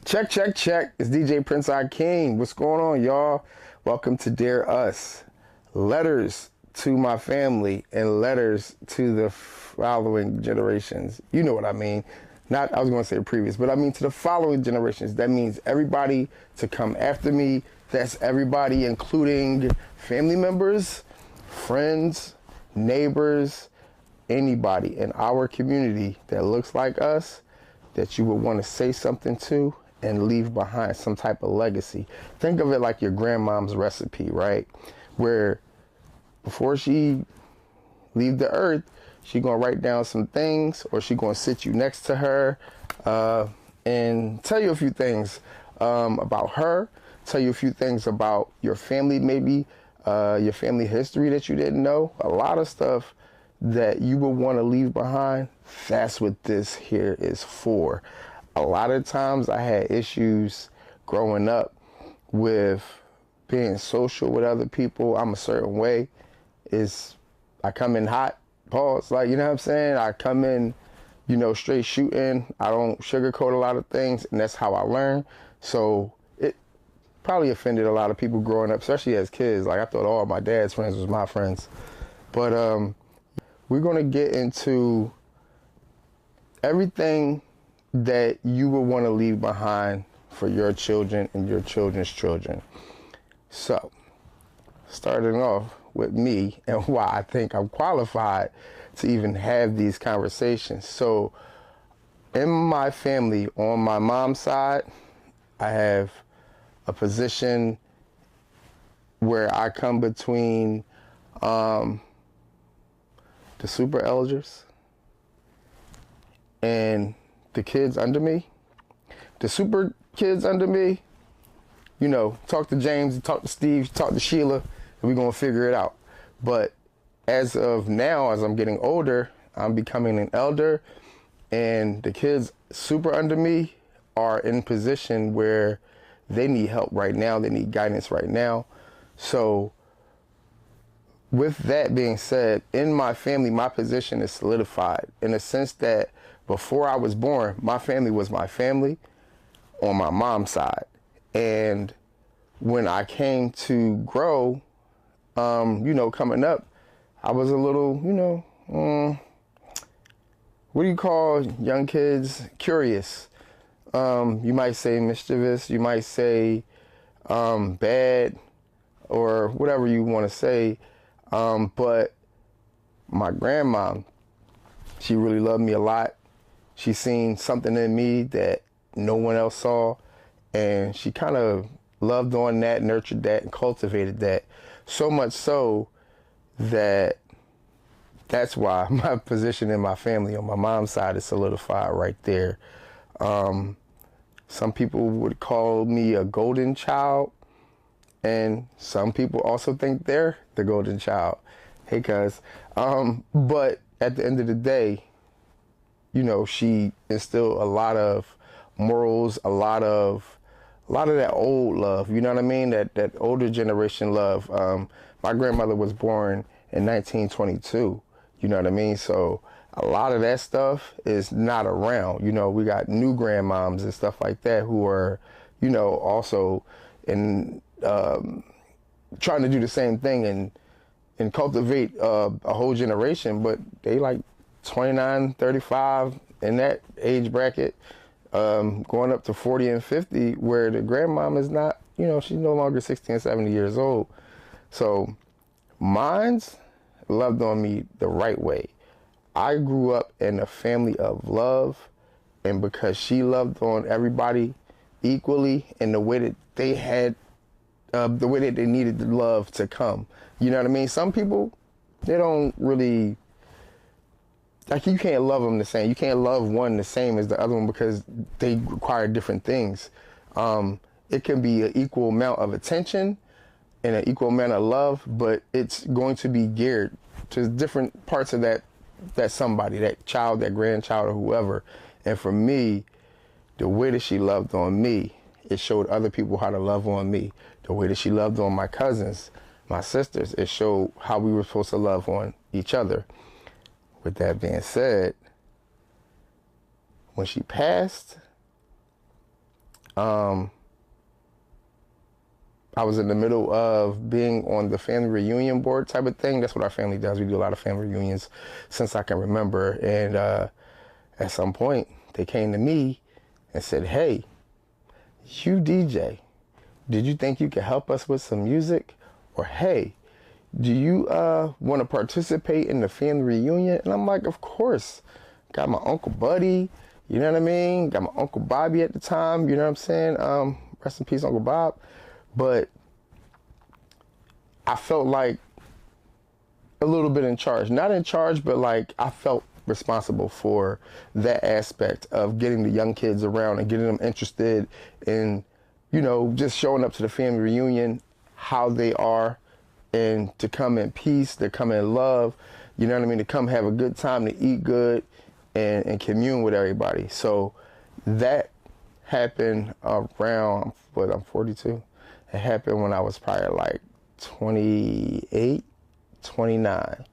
Check, check, check. It's DJ Prince I King. What's going on, y'all? Welcome to Dare Us. Letters to my family and letters to the following generations. You know what I mean. Not, I was going to say previous, but I mean to the following generations. That means everybody to come after me. That's everybody, including family members, friends, neighbors, anybody in our community that looks like us that you would want to say something to and leave behind some type of legacy. Think of it like your grandmom's recipe, right? Where before she leave the earth, she gonna write down some things, or she gonna sit you next to her and tell you a few things about her, tell you a few things about your family, maybe your family history that you didn't know. A lot of stuff that you would want to leave behind. That's what this here is for. A lot of times I had issues growing up with being social with other people. I'm a certain way. I come in hot, pause, like, you know what I'm saying? I come in, straight shooting. I don't sugarcoat a lot of things, and that's how I learn. So it probably offended a lot of people growing up, especially as kids. Like, I thought all my dad's friends was my friends. But we're going to get into everything that you will want to leave behind for your children and your children's children. So, starting off with me and why I think I'm qualified to even have these conversations. So, in my family, on my mom's side, I have a position where I come between the super elders and the kids under me. The super kids under me, talk to James, talk to Steve, talk to Sheila, and we're going to figure it out. But as of now, as I'm getting older, I'm becoming an elder, and the kids super under me are in position where they need help right now. They need guidance right now. So with that being said, in my family, my position is solidified in the sense that before I was born, my family was my family on my mom's side. And when I came to grow, coming up, I was a little, what do you call young kids? Curious. You might say mischievous. You might say bad, or whatever you want to say. But my grandma, she really loved me a lot. She seen something in me that no one else saw, and she kind of loved on that, nurtured that, and cultivated that. So much so that that's why my position in my family on my mom's side is solidified right there. Some people would call me a golden child, and some people also think they're the golden child. Hey, cuz. But at the end of the day, she instilled a lot of morals, a lot of that old love. You know what I mean? That older generation love. My grandmother was born in 1922. You know what I mean? So a lot of that stuff is not around. We got new grandmoms and stuff like that who are, also in trying to do the same thing and cultivate a whole generation, but they like 29, 35 in that age bracket, going up to 40 and 50, where the grandmom is not, she's no longer 60 and 70 years old. So mine's loved on me the right way. I grew up in a family of love, and because she loved on everybody equally in the way that they had, the way that they needed the love to come. You know what I mean? Some people, they don't really, like, you can't love them the same. You can't love one the same as the other one because they require different things. It can be an equal amount of attention and an equal amount of love, but it's going to be geared to different parts of that somebody, that child, that grandchild, or whoever. And for me, the way that she loved on me, it showed other people how to love on me. The way that she loved on my cousins, my sisters, it showed how we were supposed to love on each other. With that being said, when she passed, I was in the middle of being on the family reunion board type of thing. That's what our family does. We do a lot of family reunions since I can remember. And at some point, they came to me and said, "Hey, you DJ, did you think you could help us with some music?" Or, "Hey, do you want to participate in the family reunion?" And I'm like, "Of course." Got my Uncle Buddy, you know what I mean? Got my Uncle Bobby at the time, you know what I'm saying? Rest in peace, Uncle Bob. But I felt like a little bit in charge. Not in charge, but like I felt responsible for that aspect of getting the young kids around and getting them interested in, you know, just showing up to the family reunion, how they are, and to come in peace, to come in love, you know what I mean? To come have a good time, to eat good and commune with everybody. So that happened around, what, I'm 42. It happened when I was probably like 28, 29.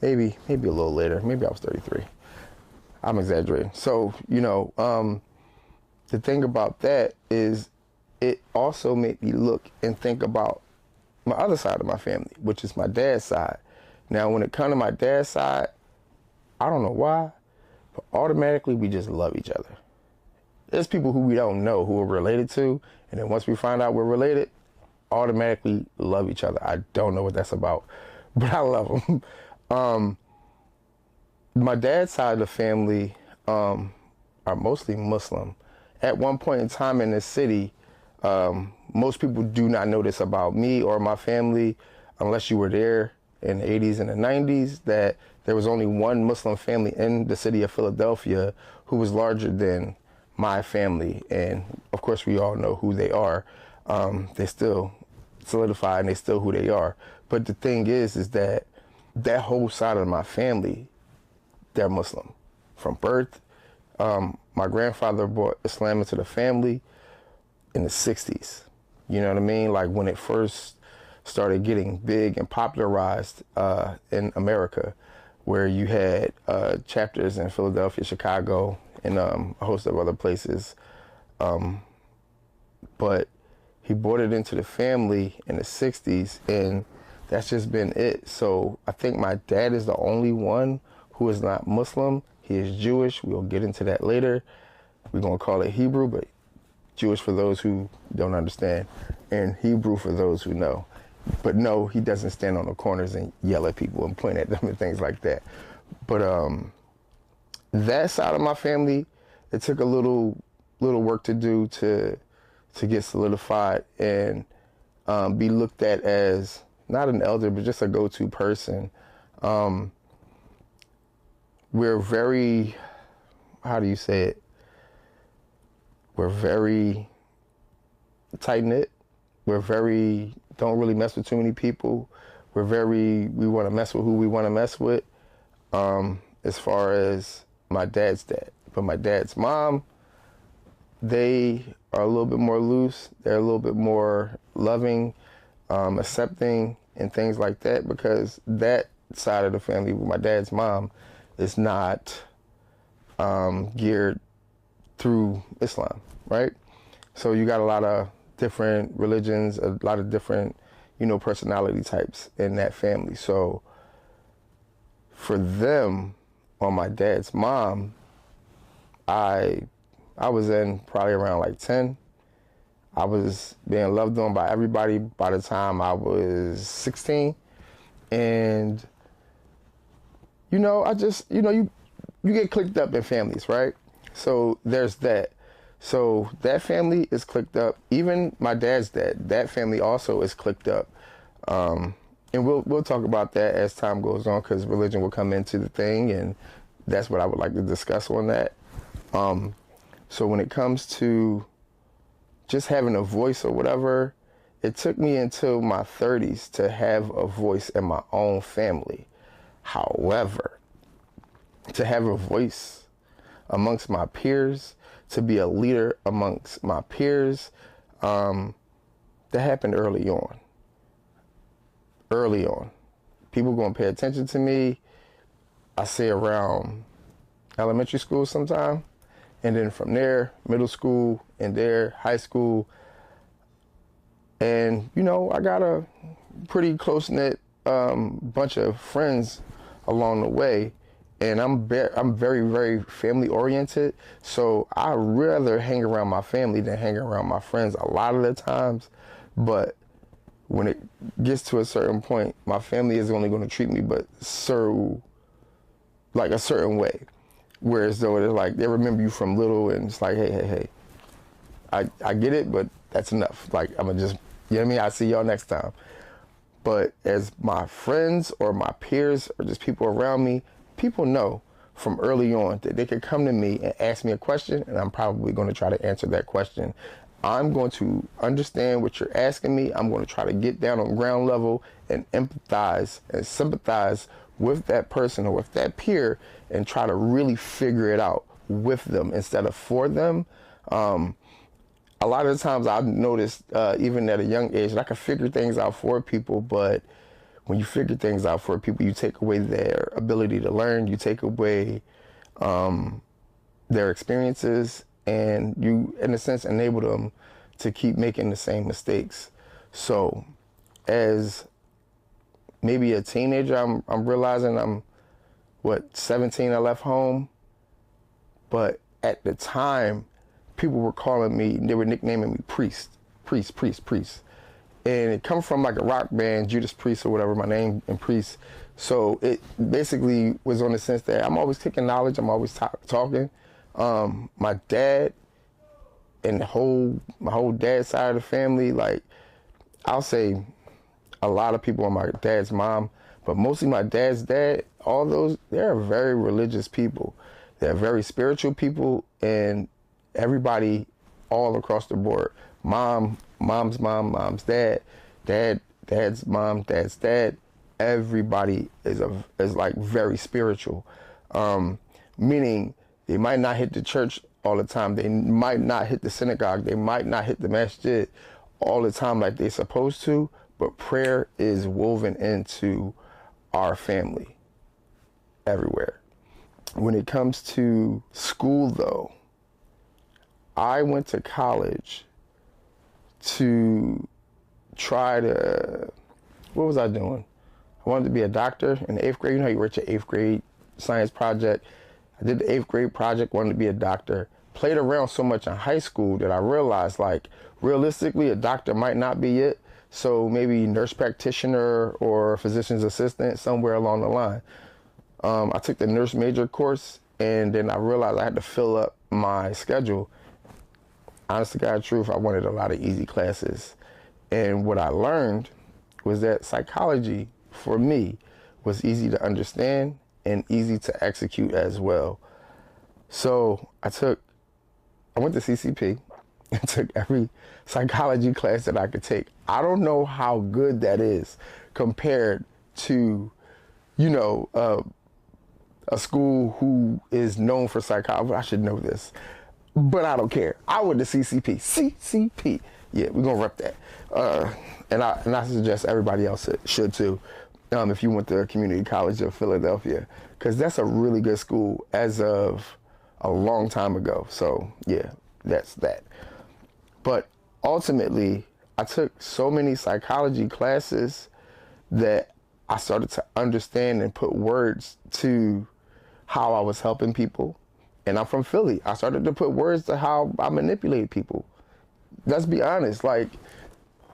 Maybe a little later. Maybe I was 33. I'm exaggerating. So, you know, the thing about that is it also made me look and think about my other side of my family, which is my dad's side. Now, when it comes to my dad's side, I don't know why, but automatically we just love each other. There's people who we don't know who we're related to, and then once we find out we're related, automatically love each other. I don't know what that's about, but I love them. My dad's side of the family are mostly Muslim. At one point in time in this city, most people do not know this about me or my family, unless you were there in the 80s and the 90s, that there was only one Muslim family in the city of Philadelphia who was larger than my family. And of course, we all know who they are. They still solidified and they still who they are. But the thing is that that whole side of my family, they're Muslim from birth. My grandfather brought Islam into the family in the 60s. You know what I mean? Like when it first started getting big and popularized in America, where you had chapters in Philadelphia, Chicago, and a host of other places. But he brought it into the family in the 60s, and that's just been it. So I think my dad is the only one who is not Muslim. He is Jewish. We'll get into that later. We're going to call it Hebrew, but Jewish for those who don't understand, and Hebrew for those who know. But no, he doesn't stand on the corners and yell at people and point at them and things like that. But that side of my family, it took a little work to do to get solidified and be looked at as not an elder, but just a go-to person. We're very, how do you say it? We're very tight-knit. We're very, don't really mess with too many people. We want to mess with who we want to mess with, as far as my dad's dad. But my dad's mom, they are a little bit more loose. They're a little bit more loving, accepting, and things like that, because that side of the family with my dad's mom is not geared through Islam, right? So you got a lot of different religions, a lot of different, you know, personality types in that family. So for them, on my dad's mom, I was in probably around like 10. I was being loved on by everybody by the time I was 16. And, you know, I just, you know, you get clicked up in families, right? So there's that. So that family is clicked up. Even my dad's dad, that family also is clicked up. And we'll talk about that as time goes on, because religion will come into the thing, and that's what I would like to discuss on that. So when it comes to just having a voice or whatever, it took me until my 30s to have a voice in my own family. However, to have a voice amongst my peers, to be a leader amongst my peers, that happened early on. Early on. People gonna pay attention to me, I say around elementary school sometime. And then from there, middle school, and there, high school. And, you know, I got a pretty close-knit bunch of friends along the way. And I'm very, very family oriented. So I rather hang around my family than hang around my friends a lot of the times. But when it gets to a certain point, my family is only going to treat me but so like a certain way. Whereas though it's like they remember you from little and it's like, hey. I get it, but that's enough. Like I'm gonna just, you know what I mean? I'll see y'all next time. But as my friends or my peers or just people around me, people know from early on that they could come to me and ask me a question, and I'm probably going to try to answer that question. I'm going to understand what you're asking me. I'm going to try to get down on ground level and empathize and sympathize with that person or with that peer and try to really figure it out with them instead of for them. A lot of the times I've noticed, even at a young age, that I can figure things out for people, but when you figure things out for people, you take away their ability to learn, you take away their experiences, and you, in a sense, enable them to keep making the same mistakes. So as maybe a teenager, I'm realizing I'm, 17, I left home. But at the time, people were calling me, they were nicknaming me Priest. And it come from like a rock band, Judas Priest or whatever, my name and Priest. So it basically was on the sense that I'm always taking knowledge, I'm always talking. My dad and my whole dad's side of the family, like I'll say a lot of people on my dad's mom, but mostly my dad's dad, all those, they're very religious people. They're very spiritual people, and everybody all across the board, mom's mom, mom's dad, dad's mom, dad's dad, everybody is like very spiritual. Meaning they might not hit the church all the time. They might not hit the synagogue. They might not hit the masjid all the time like they're supposed to, but prayer is woven into our family everywhere. When it comes to school though, I went to college to try to, what was I doing? I wanted to be a doctor in the 8th grade. You know how you write your 8th grade science project? I did the 8th grade project, wanted to be a doctor. Played around so much in high school that I realized, like, realistically, a doctor might not be it. So maybe nurse practitioner or physician's assistant somewhere along the line. I took the nurse major course, and then I realized I had to fill up my schedule. Honest to God truth, I wanted a lot of easy classes. And what I learned was that psychology, for me, was easy to understand and easy to execute as well. So I went to CCP and took every psychology class that I could take. I don't know how good that is compared to, you know, a school who is known for psychology. I should know this, but I don't care. I went to CCP. Yeah, we're gonna rep that. And I suggest everybody else should too, if you went to Community College of Philadelphia, because that's a really good school as of a long time ago. So yeah, that's that. But ultimately, I took so many psychology classes that I started to understand and put words to how I was helping people. And I'm from Philly. I started to put words to how I manipulate people. Let's be honest. Like,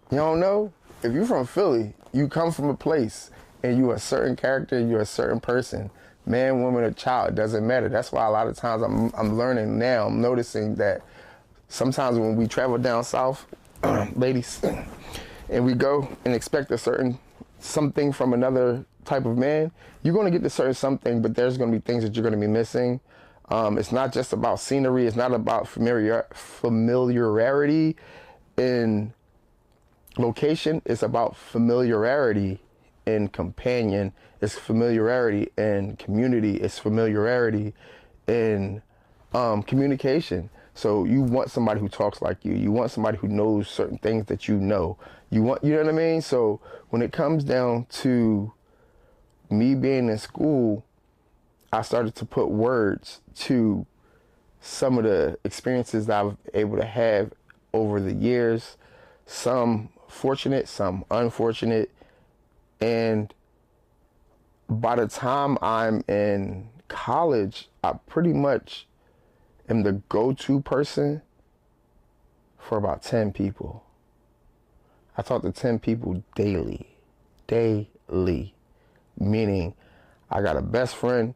you don't know? If you're from Philly, you come from a place and you're a certain character, you're a certain person. Man, woman, or child, it doesn't matter. That's why a lot of times I'm learning now, I'm noticing that sometimes when we travel down south, ladies, and we go and expect a certain something from another type of man, you're going to get the certain something, but there's going to be things that you're going to be missing. It's not just about scenery. It's not about familiarity in location. It's about familiarity in companion. It's familiarity in community. It's familiarity in communication. So you want somebody who talks like you. You want somebody who knows certain things that you know. You know what I mean? So when it comes down to me being in school, I started to put words to some of the experiences that I've able to have over the years, some fortunate, some unfortunate. And by the time I'm in college, I pretty much am the go-to person for about 10 people. I talk to 10 people daily, meaning I got a best friend,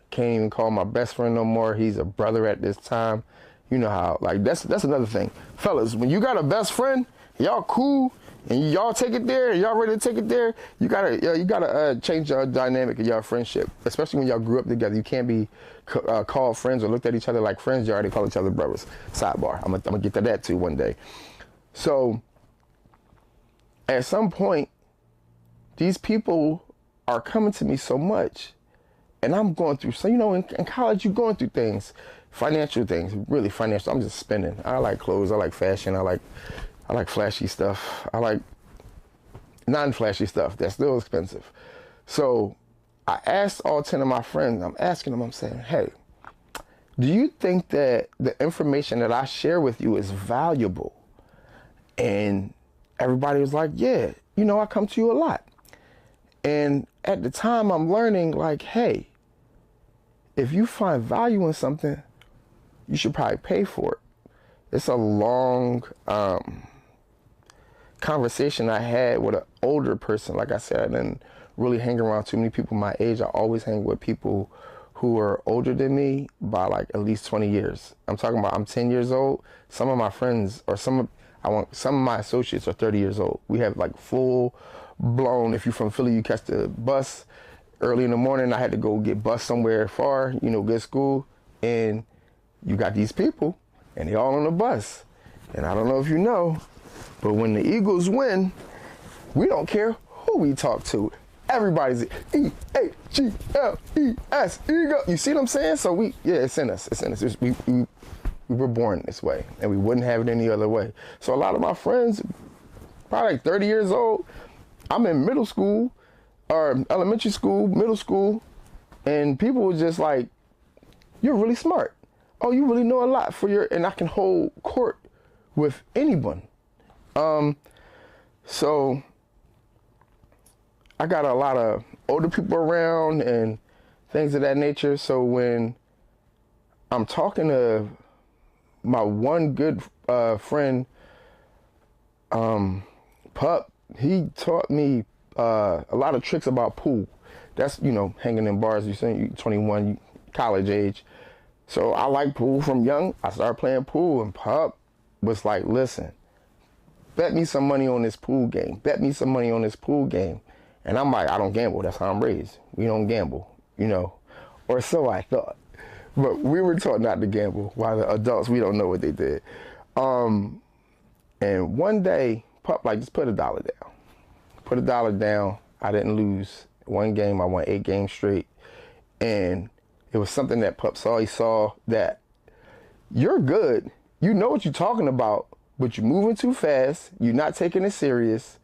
can't even call my best friend no more. He's a brother at this time. You know how, like, that's another thing. Fellas, when you got a best friend, y'all cool, and y'all take it there, and y'all ready to take it there, you gotta change your dynamic of your friendship, especially when y'all grew up together. You can't be called friends or looked at each other like friends. You already call each other brothers. Sidebar. I'm gonna get to that too one day. So at some point, these people are coming to me so much, and I'm going through, so, you know, in college, you're going through things, financial things, really financial. I'm just spending. I like clothes. I like fashion. I like flashy stuff. I like non-flashy stuff that's still expensive. So I asked all 10 of my friends, I'm asking them, I'm saying, hey, do you think that the information that I share with you is valuable? And everybody was like, yeah, you know, I come to you a lot. And at the time I'm learning, like, hey, if you find value in something, you should probably pay for it. It's a long conversation I had with an older person. Like I said, I didn't really hang around too many people my age. I always hang with people who are older than me by like at least 20 years. I'm talking about, I'm 10 years old. Some of my friends, or some of my associates are 30 years old. We have like full blown, if you're from Philly, you catch the bus early in the morning. I had to go get bus somewhere far, you know, good school. And you got these people and they all on the bus. And I don't know if you know, but when the Eagles win, we don't care who we talk to. Everybody's E-A-G-L-E-S, Eagle. You see what I'm saying? So it's in us. It's in us. We were born this way, and we wouldn't have it any other way. So a lot of my friends, probably like 30 years old, I'm in middle school, or elementary school, middle school, and people were just like, you're really smart. Oh, you really know a lot and I can hold court with anyone. So I got a lot of older people around and things of that nature. So when I'm talking to my one good friend, Pup, he taught me a lot of tricks about pool. That's, you know, hanging in bars. You say you 21, you college age. So I like pool from young. I started playing pool, and Pup was like, listen, bet me some money on this pool game. Bet me some money on this pool game. And I'm like, I don't gamble. That's how I'm raised. We don't gamble, you know, or so I thought. But we were taught not to gamble, while the adults, we don't know what they did. And one day, Pup like, just put $1 down. Put $1 down. I didn't lose one game. I won 8 games straight. And it was something that Pup saw. He saw that you're good. You know what you're talking about, but you're moving too fast. You're not taking it serious.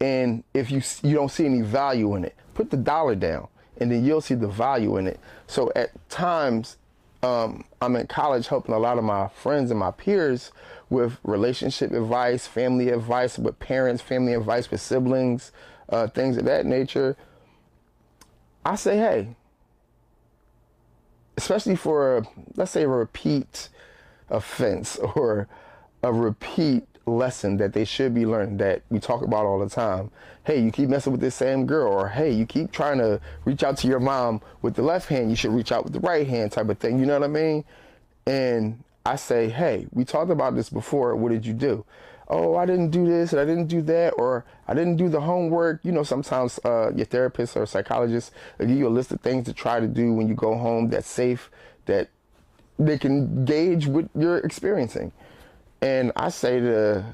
And if you don't see any value in it, put the $1 down, and then you'll see the value in it. So at times, I'm in college helping a lot of my friends and my peers with relationship advice, family advice with parents, family advice with siblings, things of that nature. I say, hey, especially for, let's say, a repeat offense or a repeat lesson that they should be learning that we talk about all the time. Hey, you keep messing with this same girl, or hey, you keep trying to reach out to your mom with the left hand, you should reach out with the right hand, type of thing. You know what I mean? And I say, hey, we talked about this before. What did you do? Oh, I didn't do this and I didn't do that, or I didn't do the homework. You know, sometimes your therapist or psychologist will give you a list of things to try to do when you go home that's safe, that they can gauge what you're experiencing. And I say to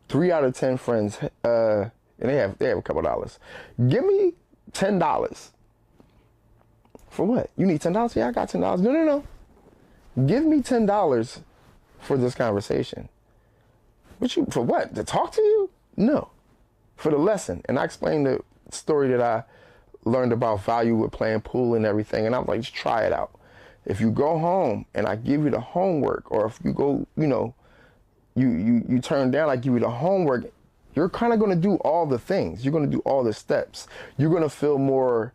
3 out of 10 friends, and they have a couple dollars, give me $10. For what? You need $10? Yeah, I got $10. No. Give me $10 for this conversation. For what? To talk to you? No. For the lesson. And I explained the story that I learned about value with playing pool and everything. And I was like, just try it out. If you go home and I give you the homework, or if you go, you turn down, I give you the homework, you're kind of going to do all the things. You're going to do all the steps. You're going to feel more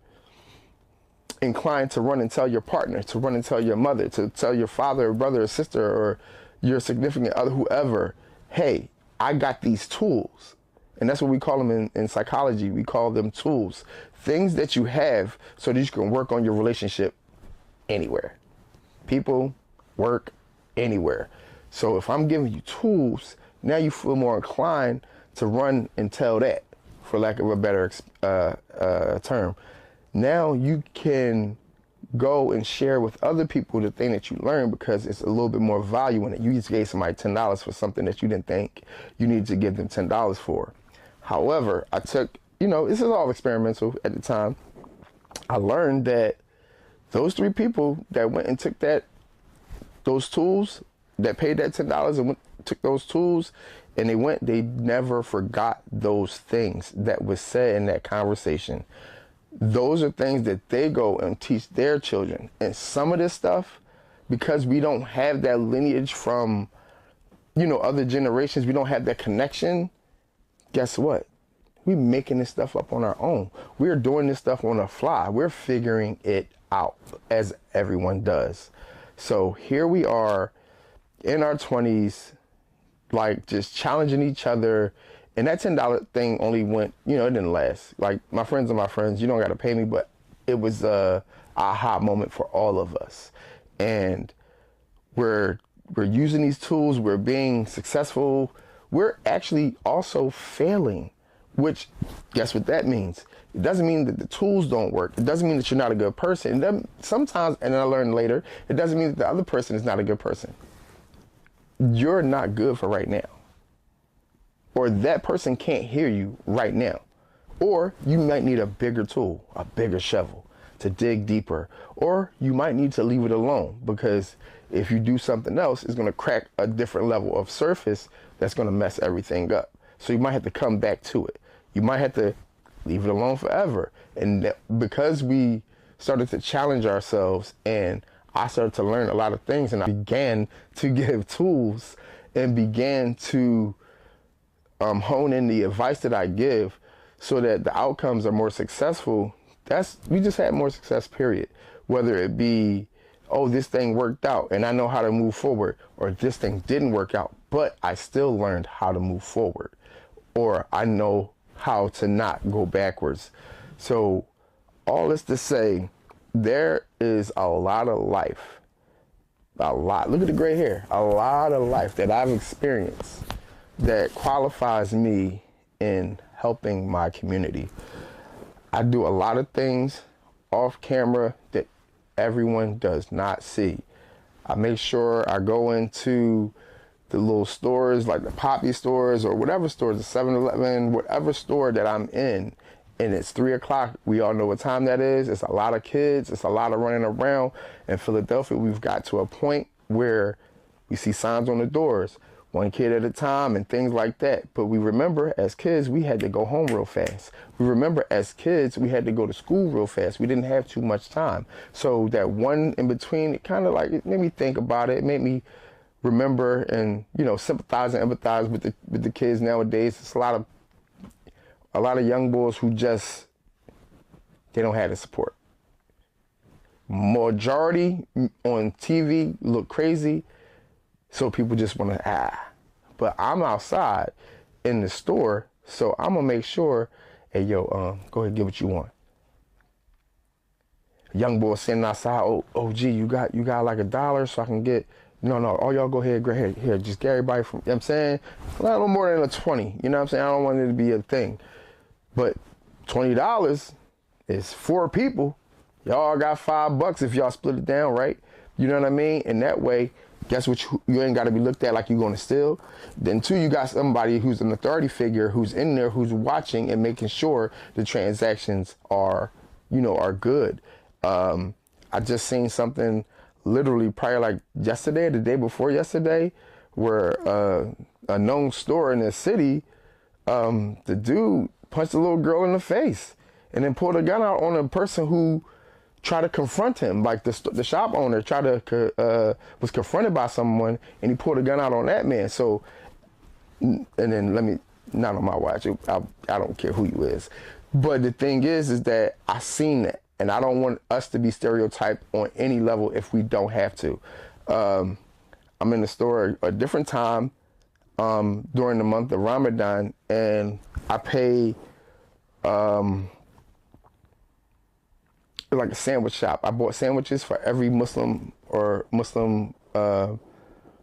inclined to run and tell your partner, to run and tell your mother, to tell your father or brother or sister or your significant other, whoever, hey, I got these tools. And that's what we call them in psychology. We call them tools. Things that you have so that you can work on your relationship anywhere. People, work, anywhere. So if I'm giving you tools, now you feel more inclined to run and tell that, for lack of a better term. Now you can go and share with other people the thing that you learned, because it's a little bit more value in it. You just gave somebody $10 for something that you didn't think you needed to give them $10 for. However, I took, this is all experimental at the time. I learned that those 3 people that went and took those tools, that paid that $10 and took those tools, and they never forgot those things that was said in that conversation. Those are things that they go and teach their children. And some of this stuff, because we don't have that lineage from, other generations, we don't have that connection, guess what? We're making this stuff up on our own. We're doing this stuff on the fly. We're figuring it out, as everyone does. So here we are in our 20s, like just challenging each other. And that $10 thing only went, it didn't last. Like, my friends are my friends. You don't got to pay me, but it was a aha moment for all of us. And we're using these tools. We're being successful. We're actually also failing, which, guess what that means? It doesn't mean that the tools don't work. It doesn't mean that you're not a good person. Sometimes, and I learned later, it doesn't mean that the other person is not a good person. You're not good for right now. Or that person can't hear you right now. Or you might need a bigger tool, a bigger shovel to dig deeper. Or you might need to leave it alone, because if you do something else, it's going to crack a different level of surface that's going to mess everything up. So you might have to come back to it. You might have to leave it alone forever. And because we started to challenge ourselves, and I started to learn a lot of things, and I began to give tools and began to hone in the advice that I give so that the outcomes are more successful. We just had more success, period. Whether it be, oh, this thing worked out and I know how to move forward, or this thing didn't work out, but I still learned how to move forward, or I know how to not go backwards. So all this to say, there is a lot of life, look at the gray hair, a lot of life that I've experienced that qualifies me in helping my community. I do a lot of things off camera that everyone does not see. I make sure I go into the little stores, like the Poppy stores or whatever stores, the 7-Eleven, whatever store that I'm in, and it's 3 o'clock. We all know what time that is. It's a lot of kids. It's a lot of running around. In Philadelphia, we've got to a point where we see signs on the doors, 1 kid at a time and things like that. But we remember as kids, we had to go home real fast. We remember as kids, we had to go to school real fast. We didn't have too much time. So that one in between, it kind of like, it made me think about it. It made me remember and, sympathize and empathize with the kids nowadays. It's a lot of young boys who just, they don't have the support. Majority on TV look crazy, so people just want to, But I'm outside in the store, so I'm going to make sure, hey, yo, go ahead and get what you want. Young boy sitting outside, oh, gee, you got like $1 so I can get, no, all y'all go ahead, here, just get everybody from, you know what I'm saying? A little more than a 20, you know what I'm saying? I don't want it to be a thing. But $20 is 4 people. Y'all got $5 if y'all split it down, right? You know what I mean? And that way, guess what? You ain't got to be looked at like you're going to steal. Then 2, you got somebody who's an authority figure who's in there, who's watching and making sure the transactions are, are good. I just seen something literally probably like yesterday or the day before yesterday where a known store in the city, the dude punched a little girl in the face and then pulled a gun out on a person who try to confront him. Like the shop owner was confronted by someone, and he pulled a gun out on that man. So, and then not on my watch. I don't care who you is, but the thing is that I seen that, and I don't want us to be stereotyped on any level if we don't have to. I'm in the store a different time during the month of Ramadan, and I pay like a sandwich shop. I bought sandwiches for every Muslim little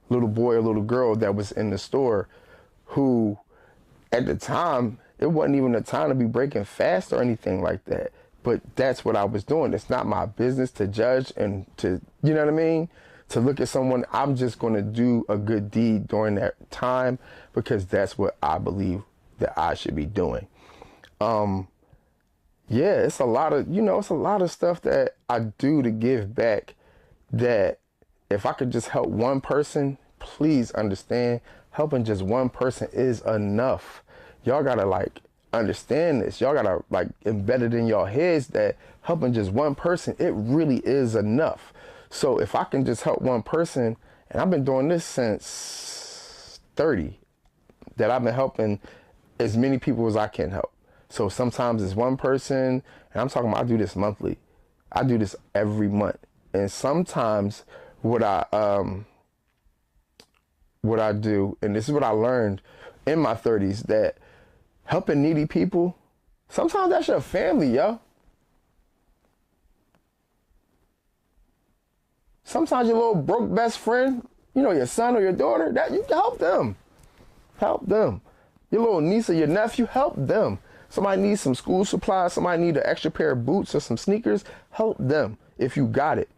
boy or little girl that was in the store, who at the time, it wasn't even a time to be breaking fast or anything like that. But that's what I was doing. It's not my business to judge and to, you know what I mean? To look at someone. I'm just going to do a good deed during that time, because that's what I believe that I should be doing. Yeah, it's a lot of stuff that I do to give back, that if I could just help one person, please understand, helping just one person is enough. Y'all gotta like understand this. Y'all gotta like embed it in your heads that helping just one person, it really is enough. So if I can just help one person, and I've been doing this since 30, that I've been helping as many people as I can help. So sometimes it's one person, and I'm talking about I do this monthly. I do this every month. And sometimes what I do, and this is what I learned in my 30s, that helping needy people, sometimes that's your family, yo. Sometimes your little broke best friend, your son or your daughter, that you can help them. Help them. Your little niece or your nephew, help them. Somebody needs some school supplies, somebody need an extra pair of boots or some sneakers, help them if you got it.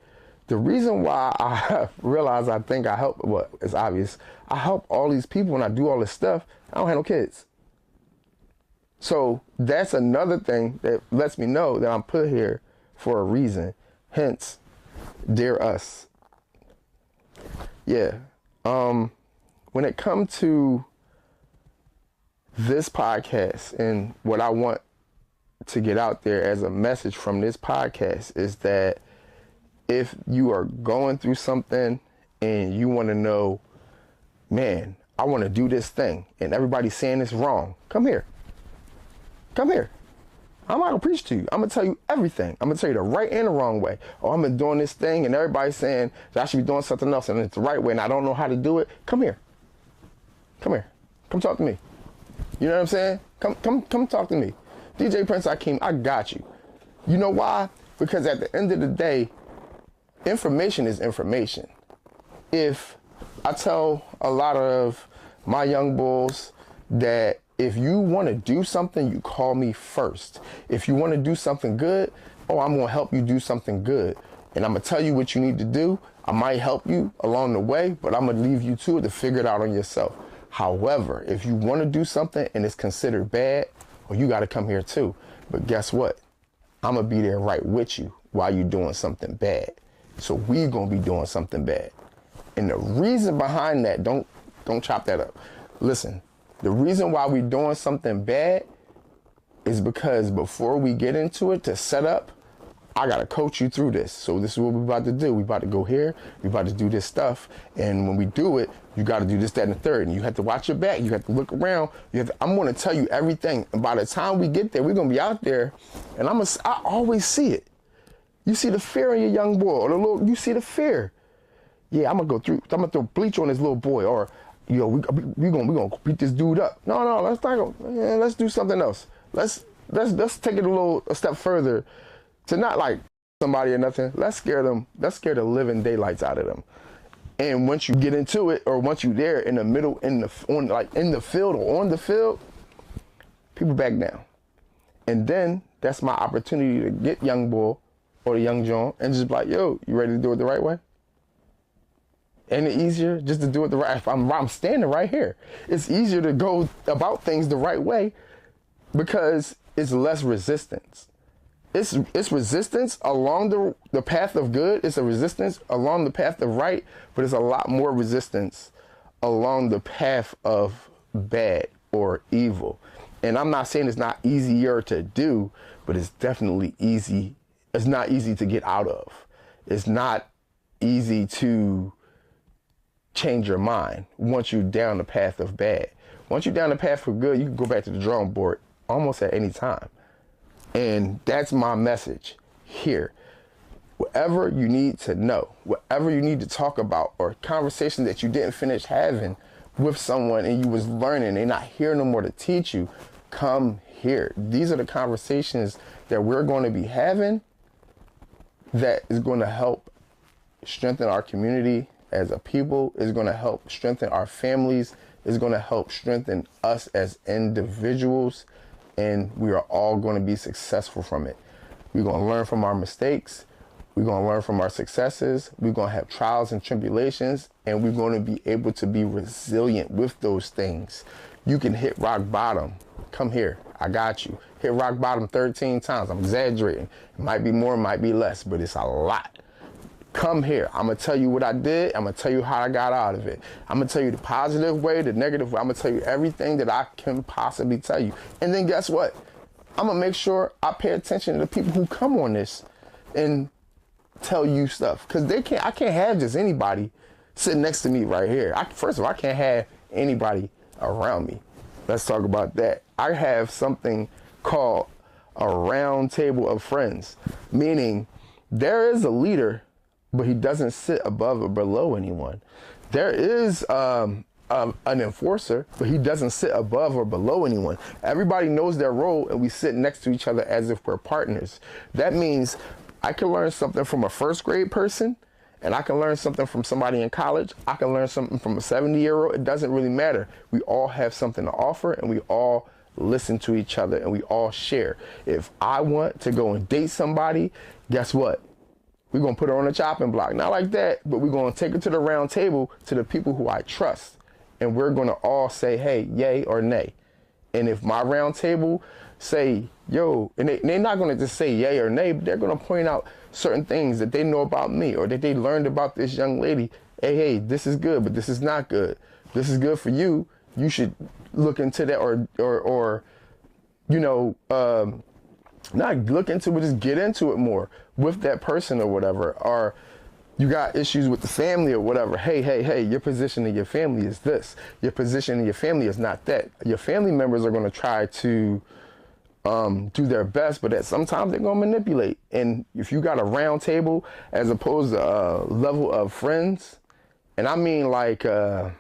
The reason why I realize I think I help, well, it's obvious. I help all these people when I do all this stuff. I don't have no kids. So that's another thing that lets me know that I'm put here for a reason. Hence, dear us. Yeah. When it comes to this podcast and what I want to get out there as a message from this podcast is that if you are going through something and you want to know, man, I want to do this thing and everybody's saying it's wrong, come here. Come here. I'm not going to preach to you. I'm going to tell you everything. I'm going to tell you the right and the wrong way. Oh, I've been doing this thing and everybody's saying that I should be doing something else and it's the right way and I don't know how to do it. Come here. Come here. Come talk to me. You know what I'm saying? Come talk to me. DJ Prince Akeem, I got you. You know why? Because at the end of the day, information is information. If I tell a lot of my young bulls that if you want to do something, you call me first. If you want to do something good, I'm going to help you do something good. And I'm going to tell you what you need to do. I might help you along the way, but I'm going to leave you to it to figure it out on yourself. However, if you want to do something and it's considered bad, you got to come here too. But guess what? I'm going to be there right with you while you're doing something bad. So we're going to be doing something bad. And the reason behind that, don't chop that up. Listen, the reason why we're doing something bad is because before we get into it to set up, I got to coach you through this. So this is what we're about to do. We're about to go here. We're about to do this stuff. And when we do it, you got to do this, that, and the third. And you have to watch your back. You have to look around. I'm going to tell you everything. And by the time we get there, we're going to be out there. And I always see it. You see the fear in your young boy. Or you see the fear. Yeah, I'm going to throw bleach on this little boy. Or, we're going to beat this dude up. No, let's not go. Yeah, let's do something else. Let's take it a step further. To not like somebody or nothing, let's scare them. Let's scare the living daylights out of them. And once you get into it, or once you're there in the middle, in the field or on the field, people back down. And then that's my opportunity to get young bull or the young John and just be like, yo, you ready to do it the right way? Ain't it easier just to do it the right? If I'm standing right here, it's easier to go about things the right way because it's less resistance. It's resistance along the path of good. It's a resistance along the path of right, but it's a lot more resistance along the path of bad or evil. And I'm not saying it's not easier to do, but it's definitely easier it's not easy to get out of. It's not easy to change your mind once you're down the path of bad. Once you're down the path of good, you can go back to the drawing board almost at any time. And that's my message here. Whatever you need to know, whatever you need to talk about, or conversation that you didn't finish having with someone and you was learning, they're not here no more to teach you, come here. These are the conversations that we're going to be having that is going to help strengthen our community as a people, is going to help strengthen our families, is going to help strengthen us as individuals, and we are all going to be successful from it. We're going to learn from our mistakes. We're going to learn from our successes. We're going to have trials and tribulations, and we're going to be able to be resilient with those things. You can hit rock bottom. Come here. I got you. Hit rock bottom 13 times. I'm exaggerating. It might be more, it might be less, but it's a lot. Come here. I'm going to tell you what I did. I'm going to tell you how I got out of it. I'm going to tell you the positive way, the negative way. I'm going to tell you everything that I can possibly tell you. And then guess what? I'm going to make sure I pay attention to the people who come on this and tell you stuff. Because I can't have just anybody sitting next to me right here. First of all, I can't have anybody around me. Let's talk about that. I have something called a round table of friends, meaning there is a leader, but he doesn't sit above or below anyone. There is an enforcer, but he doesn't sit above or below anyone. Everybody knows their role, and we sit next to each other as if we're partners. That means I can learn something from a first grade person, and I can learn something from somebody in college. I can learn something from a 70-year-old. It doesn't really matter. We all have something to offer, and we all listen to each other, and we all share. If I want to go and date somebody, guess what? We're going to put her on a chopping block. Not like that, but we're going to take her to the round table to the people who I trust. And we're going to all say, hey, yay or nay. And if my round table say, yo, and they're not going to just say yay or nay, but they're going to point out certain things that they know about me or that they learned about this young lady. Hey, this is good, but this is not good. This is good for you. You should look into that or you know, not look into it, just get into it more with that person or whatever. Or you got issues with the family or whatever. Hey, your position in your family is this. Your position in your family is not that. Your family members are going to try to do their best, but sometimes they're going to manipulate. And if you got a round table as opposed to a level of friends, and I mean like, for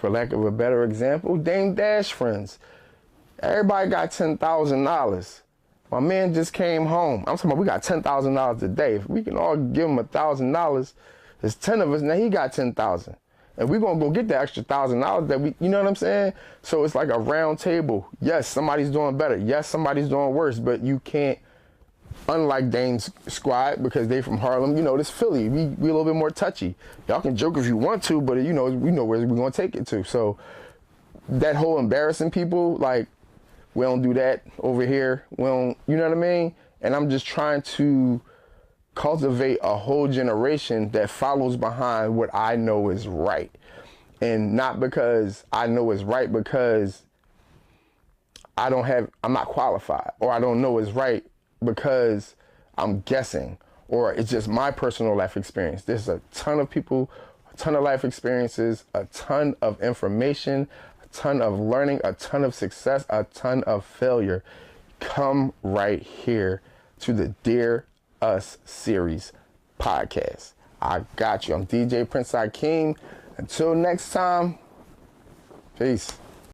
lack of a better example, Dame Dash friends. Everybody got $10,000. My man just came home. I'm talking about we got $10,000 a day. If we can all give him $1,000, there's 10 of us, now he got 10,000. And we're going to go get the extra $1,000 that you know what I'm saying? So it's like a round table. Yes, somebody's doing better. Yes, somebody's doing worse, but you can't, unlike Dame's squad, because they from Harlem, you know, this Philly, we a little bit more touchy. Y'all can joke if you want to, but you know, we know where we're going to take it to. So that whole embarrassing people, like, we don't do that over here. We don't, you know what I mean? And I'm just trying to cultivate a whole generation that follows behind what I know is right. And not because I know it's right, because I'm not qualified, or I don't know it's right because I'm guessing, or it's just my personal life experience. There's a ton of people, a ton of life experiences, a ton of information, ton of learning, a ton of success, a ton of failure. Come right here to the Dear Us Series podcast. I got you. I'm DJ Prince Akeem. Until next time, peace.